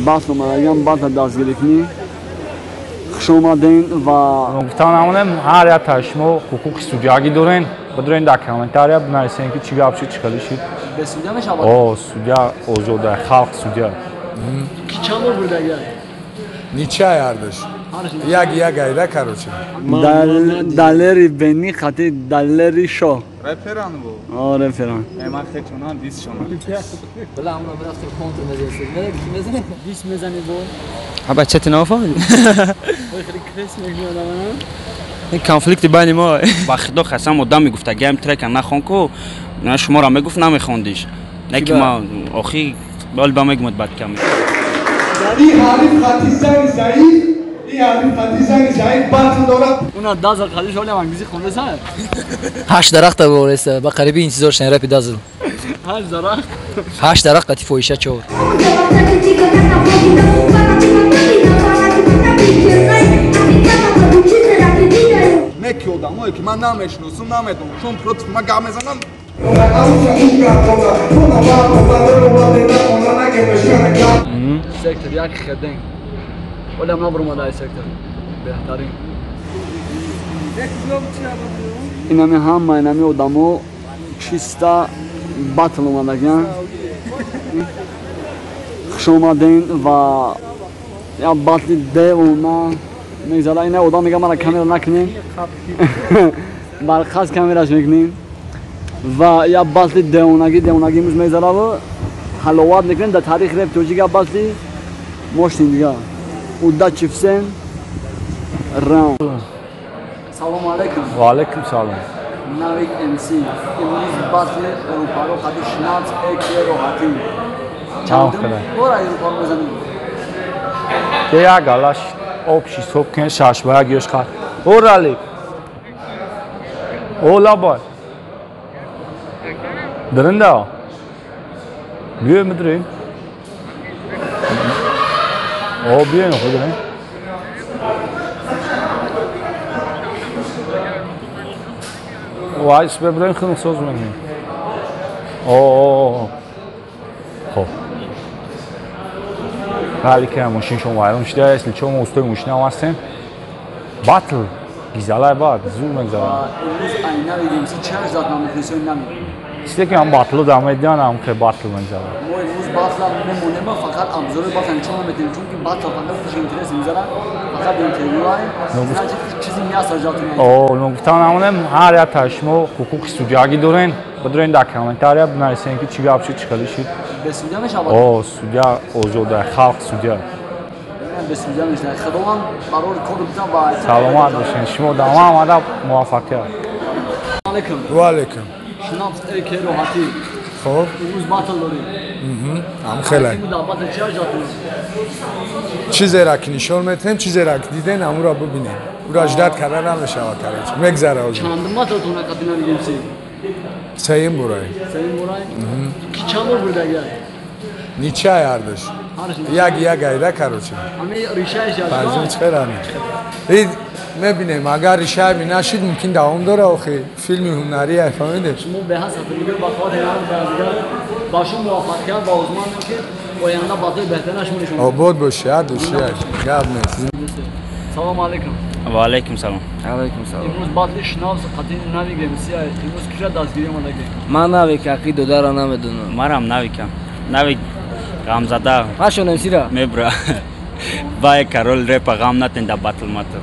بات اومدن بات دستگیری خشومدین و گفتم هر یا تاشمو حقوق سودیاگی دارن بدرین دا کامنتاریا بنویسین که چی گپ چیکار شد به سودیا میشود او سودیا اوزوده خلق سودیا کی چند بار برده نیچه یاردش یک ایده کاروچه دلاری بینی خاطی دلاری شو رفران بو آره رفران اما خیلی دیس شما بله اون برای کنتر میزنه دیس میزنه بو Aber چه نافهمی؟ خیلی کریس میگه این کانفلیکت بین ما با خدا خسم مدام میگفت گیم ترک نخون کو نه شما را میگفت نمیخوندیش نه که ما آخی بال با میگم بعد کم این حریف خطیزنی ضعیف این حریف خطیزنی ضعیف بات داره اونا دازل خالیش ولی انگلیسی خونده سر 8 درخت بورسته با قریبی انتظار شن رپ دازل 8 درخت 8 درخت قتی فویشه چور neki odamo ki man namešnu nametnu šum protiv maga mezanan سکتر یک خدنگ ولی هم نبرم علای سکتر بهترین اینمی هم اینمی odamo چیستا باتل اومدن خوش اومدین و یا باتل ده اونا میگذاره اینه odam میگه من کامera نکنین برخاص کامراش میکنین و یا باتل ده اوناگی میز میگذاره و حلوات میکنین در تاریخ رپ توجیه باتلی مشتین دیگه و دا چیفسن رام سلام علیکم و علیکم سلام نوید امسی امروز باتل اروپا رو خواهی شناز اکی رو حتی چندم برای اروپا رو بزنیم که یا گلاش общий собкен шашба геш хат орали ола бай дырында бие мидрин о бие ну ходин вай спебрен хин соз мени о хо ولی که ماشین شما وایرون شده است لیچو ما استوی ماشین هم هستیم باتل گیزالای باد زور مگذارم امروز اینا ویدیم سی چرش داد نام کنیسیون نمی چیزی که هم باتلو دامه دیدن هم که باتل مگذارم ما امروز باتل هم نمونه ما فقط ابزار باتل چون هم میتونیم چون که باتل فقط خوش اینترس میذارن فقط اینترنیو های سنجه چیزی نیاز جاتون او نگفتم همونم هر یا تاشمو حقوق سودیاگی دارن بدرین دا کامنتاریا بنویسین که چی گپ چیکار شد به سودیا میشود او سودیا اوزوده خلق سودیا به سودیا میشه خداوند برای کد بدم با سلامت باشین شما دام آمده موفقیت علیکم و علیکم شناس اکی رو حتی خب امروز باتل داریم هم خیلی باتل چرش داتون چیزی را که نشون میتیم چیزی را که دیدین همون را ببینین او را اجداد کردن هم نشود کرد مگذره از چند باتل تونه کتینا ویدیم سی سیم برای سیم برای کی چند بار برده گرد نیچه یاردش یک ایده کاروچه همه ریشهش یاد بازم چقدر این میبینیم اگر ریشه می نشید ممکن دوام داره آخه فیلم هنری فهمیده شما به حسب دیگه با خود ایران بازیگر باشون موفقیت با عثمان که آینده باتل بهترینش مونشون آباد باشه یاد باشه گاب نیست سلام علیکم و علیکم سلام علیکم سلام امروز باتل شناس قطعی نوی گمسی است امروز کجا دستگیری اومده من نوی که عقید داره نمیدونم مرام نوی کم نوی غم زده هاشون امسیرا میبرا با کارول رپ غم نتن دا باتل ماتو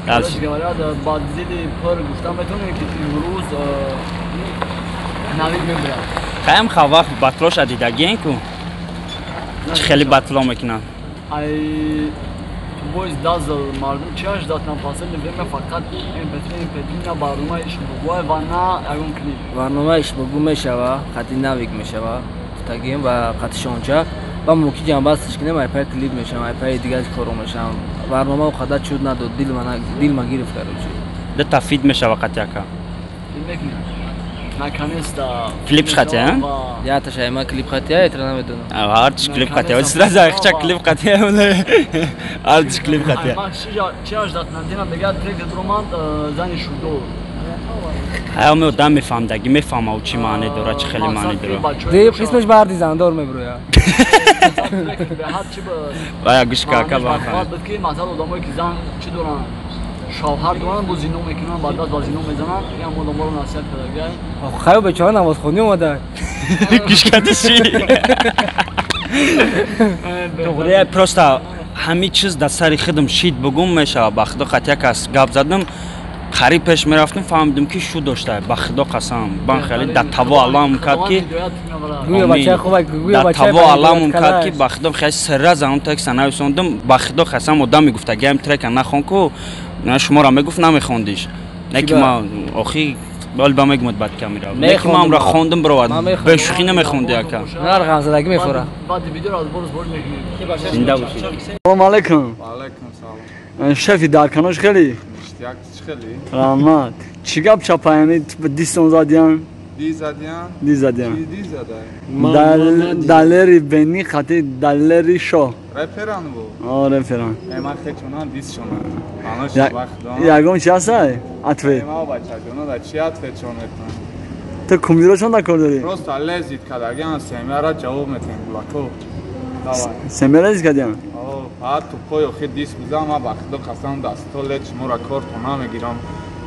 دالش گوارا بعد زیدی پر گفتم بهتون که امروز نوی میبرا خیام خواهد باتلوش دیدگین کو خیلی باتلو میکنن ای boys dazıl mardum çarş datan fasıl ve fakat empetrin baruma iş bu ve vana agun klip برنامه اش بگو میشوه خطی نویگ میشوه تگیم و خطی شانچه و موکی جنبستش کنیم ای پای کلیپ میشم ای پای دیگه کارو میشم برنامه و خدا چود نداد دیل ما گرفت کرد ده تفید میشه وقت یکا کلیپ خطیه یا تا شاید ما کلیپ خطیه ایتر نمیدونم هرچی کلیپ خطیه ولی سر زایخچه کلیپ خطیه هرچی کلیپ خطیه چه اجداد ندیدم بگه تریک دروماند زنی شودو ҳаёме одам мефаҳмдагӣ мефаҳма ӯ чӣ маъне дорад чӣ хеле маъне дорад دیگه قسمش بردی زندار میبرویا вая гӯш кака که مثلا آدمایی که زن چی دارن شوهر دارن با زنا میکنن بعد از با زنا میزنن این هم آدما رو نصیحت کرده خیلی بچه‌ها نماز خوندی اومده گوش کردی چی توغрия просто ҳами чиз дар сари худам шид бугум мешава ба худо хат як аз гап задам қариб пеш мерафтим фаҳмидим ки шу дошта ба худо қасам бан хеле дар таво аллам кард ки گویا بچه خوبه گویا дар بچه таво аллам кард ки ба худо хеле сирра занам текста нависондам ба худо қасам одам мегуфт агам трека нахон ку шуморо мегуфт намехондиш не ки ман охи бал ба мегумад бад камера не ки ман амра хондам бировад бешухӣ намехонди ака نه غمزدگی میخوره بعد ویدیو رو از برس برد میکنیم зинда бошед سلام علیکم علیکم سلام شفی درکناش خیلی اشتیاق خیلی رحمت چی گپ چپایانی دیستون زدیان دی زدیان دی زدیان دی زده دلری بینی خطی دلری شو رپران بو آره فران ما خیچونان دیس شونان آناش وقت دان یگون چی هسته؟ اتوی ما بچه جونا دا چی خیچون میتون تو کمیرو چون دکار داری؟ просто лезит кадагаан семяра ҷавоб метем блако давай سمیرزی کدیان؟ о а ту пой охи дис бизам ма ба худо қасам дасто леч шуморо корту намегирам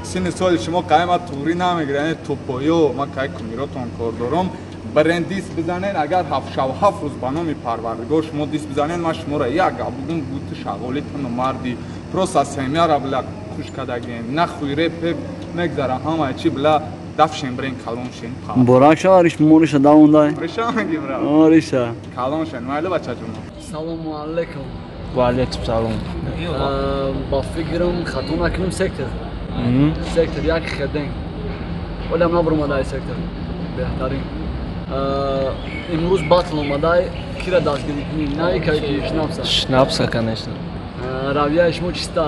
сини соли шумо кай ма тури намегиране ту пойо ма кай кумиротон кор дорам барен дис бизанен агар ҳафт рӯз ба номи парвардигор шумо дис бизанен ма шуморо як гап бугум буту шағолитону марди просто семяра била хуш кадагем нахӯи репе мегзара ҳамаи чи била дафшен брен калоншен борак шавариш мориша давундай решам мегимра мориша калоншен майли бача ҷуно салому алейкум وعلیکم سلام با فکرم خطا نکنم سکتر سکتر یک خدنگ ولی هم نبرم آدای سکتر بهترین امروز باطل آمدای کی را دستگیری کنی نه که شنابسه شنابسه конечно رویه شما چیسته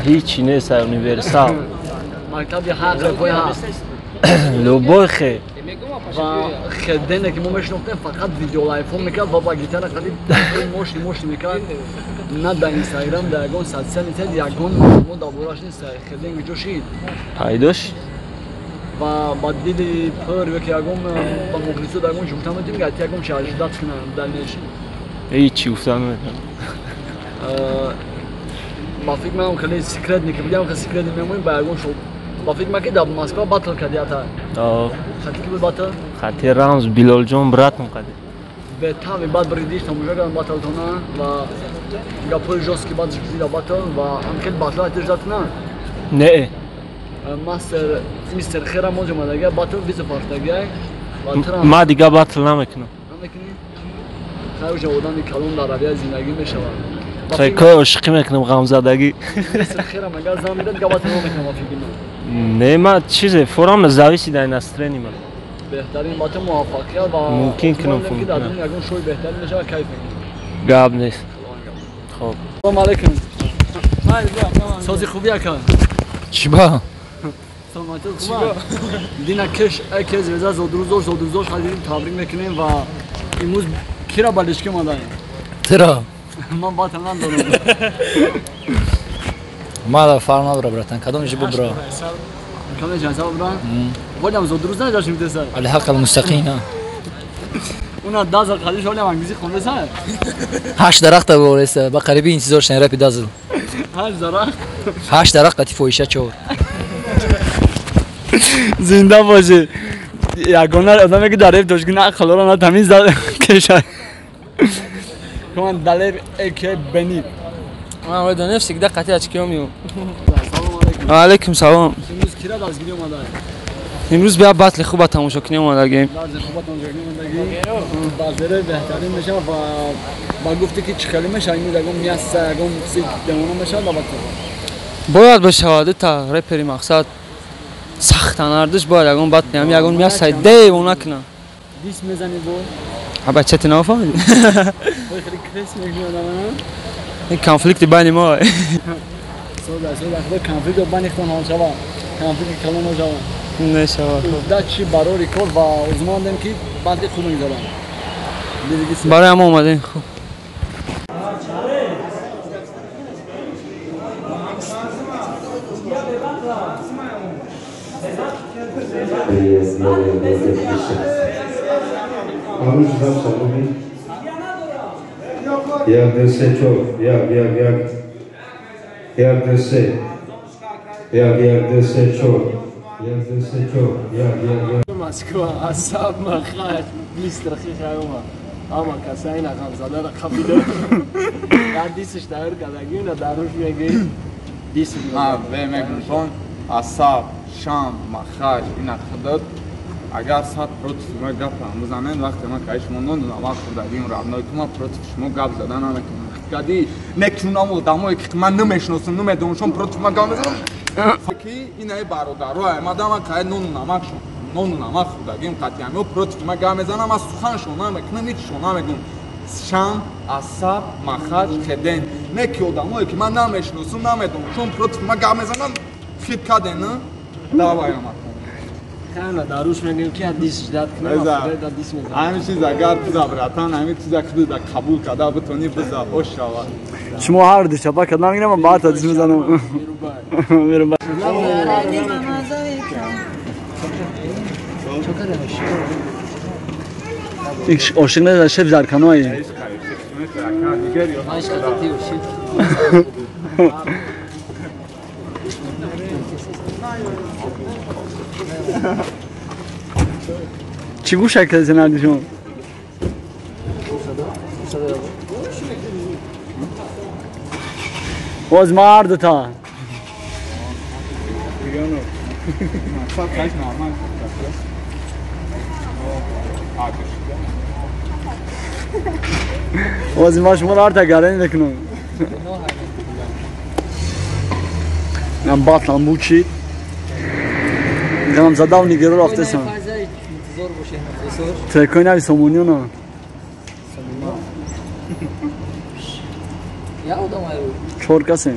هیچی نیست universal مکتب حق پای هست любой خیر و خدنه که ما میشناختیم فقط ویدیو لایفون میکرد و با گیتار خیلی موشی میکرد نه در اینستاگرام در یگان سوشال میدیا یگان ما دابوراش نیست خدنگ ویدیو شید پیداش و با دیدی پر و که یگان با مخلصو در یگان جوکتا میتیم گفت یگان شارژدات کنن در نشی هیچی گفتم نمیدونم با فکر میکنم خیلی سیکرت نکردیم خیلی سیکرت میمونیم با یگان شو با فکر میکنم در مسکو باتل کردی تا خاطر کی بود باتل خاطر رمز بیلال جان برات می‌کرد به تامی بعد بریدیش تماشا کردم باتل تونا و گاپول جوسکی بعد زیرا باتل و انکل باتل اتجات نه نه مستر خیرم موجه مدگه باتل بیز پارتگه و ترام ما دیگه باتل نمیکنم نمیکنی خیلی جوادانی کلون در رویه زندگی میشود خیلی که عشقی میکنم غمزدگی مستر خیرم اگر زن میداد که باتل نمیکنم فکر نه ما چیزه فورام نزاویسی در نسترنی من بهترین باتل موفقیت و ممکن کنم که در دنیا یگون شوی بهتر میشه و کیف گاب نیست خب سلام علیکم سازی خوبی اکن چی با؟ سلامتی خوبه دینا کش اکز وزا زودروزور خیلی تبریک میکنیم و امروز کی را بالشکی مادایم ترا من باتل ندارم ما دا فرما برا براتن کدوم جبو برا کمی جنسا برا ولی هم زودروز نجاش میده سر على حق المستقيم اونا دازل خالیش ولی هم انگلیسی خونده سر 8 درخت بورس بقربي انتظار شن رابي دازل 8 درخت 8 درخت قتی فویشه چور زنده باشه یگانه آدمی که داره دوشگی نه خلورا نه تمیز کشه کمان دلر اکی بنی من ولی نفسی که قطعی اچکیو میو سلام علیکم علیکم سلام امروز کی را دستگیری اومده امروز بیا باتل خوبه تماشا کنیم اومدگیم درز خوبت اونجا اومدگی بازره بهترین میشه و با گفته که چه خیلی میشه امروز اگم میاسته اگم سی دمونه میشه دابطه باید بشواده تا رپری مقصد سختن اردش باید اگم باتل هم یگون میاسته دی اونا کنن دیس میزنی بو بچه تی نفهمید خیلی کریس میگی آدم این کانفلیکت بین ما سودا خدا کانفلیکت بین اختان ها شوا کانفلیکت کلان ها شوا نشوا دا چی برای ریکورد و ازمان دیم که بعد خوب میگذارم برای هم اومدیم خوب Amuş da sabubi. Jak dese çok, jak dese. Jak dese çok. Jak dese çok, jak. Moskva, asab makhaj, listrxi khayoma. Ama kasayna khamzada ra khabida. Gadisish dair kadagina darush megi. Dis. ve megrifon asab, sham, makhaj ina khadad. Agar sat против мо гап музанен вақте ма кайш мондон ама хурдагим равной тума против шмо гап задан ана кади некунамо дамо ки ман намешносам намедоншам против ма гап мезанам ки инай бародаро мадама кай нон намак хурдагим қатиамо против ма гап мезанам ас сухан шона мекунам ич шона мегум шам асаб махач хеден неки одамо ки ман намешносам намедоншам против ма гап мезанам фит кадена даваям Kana darush megim ki hadis dad kna da hadis mezan. Ami chiz agar tuza bratan ami tuza khud da qabul kada butoni biza oshava. شما هر دو شبکه کدام میگم من بعد حدیث میزنم میرم بعد ایک عاشق نداره شف زرکنایی چی شکل زنده شما باز مرد تا باز ما شما را تگرانی نکنم من باطلم بود چید میگم زده و نگیره رفته سن ترکای نوی سامونیونا چهار کسی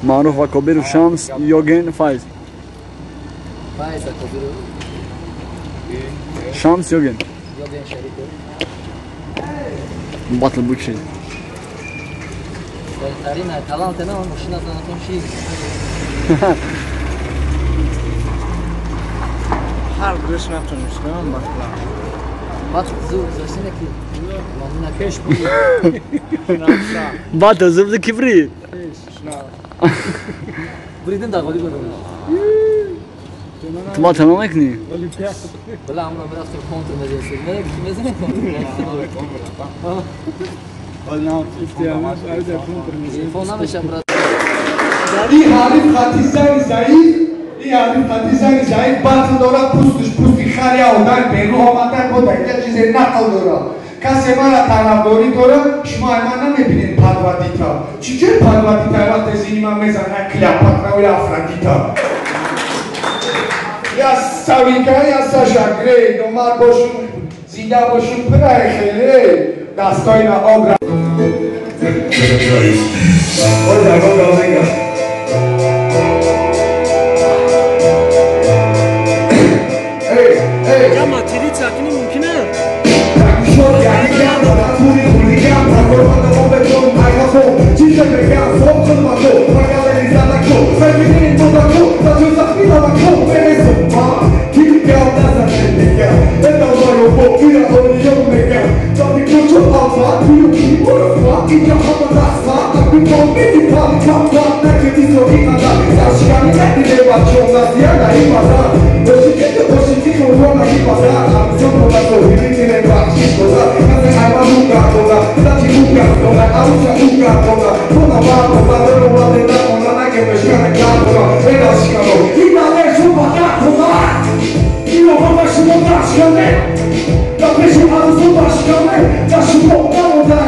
معروف و کبیر و شمس یوگین فایز شمس یوگین باطل بود شید هر گوش نتونیش کنم باطلا باطل زور زشتینه که مامون کش بود باطل زور ده کی برید؟ بریدم داغلی بدم تو باطل نمیکنی؟ بله همون برای تو کنتر مزیستی بله کی مزنه تلفون نمیشه برای این حریف خطیزن ضعیف این حریف خطیزن ضعیف باطل داره پوستی خری آدن بینو آمدن بود اینجا چیزی نقل داره کسی ما را طرفداری داره شما ایمان نمیبینید پروردیتا چیچه پروردیتا وقت زینی من میزنه کلیاپاترا و افرادیتا یا سویکا یا ساشاگره نمار باشون زیده باشون پرای خیلی دستای را آب را اما تیری تاکنی ممکنه Başkanı, taşı toplama da,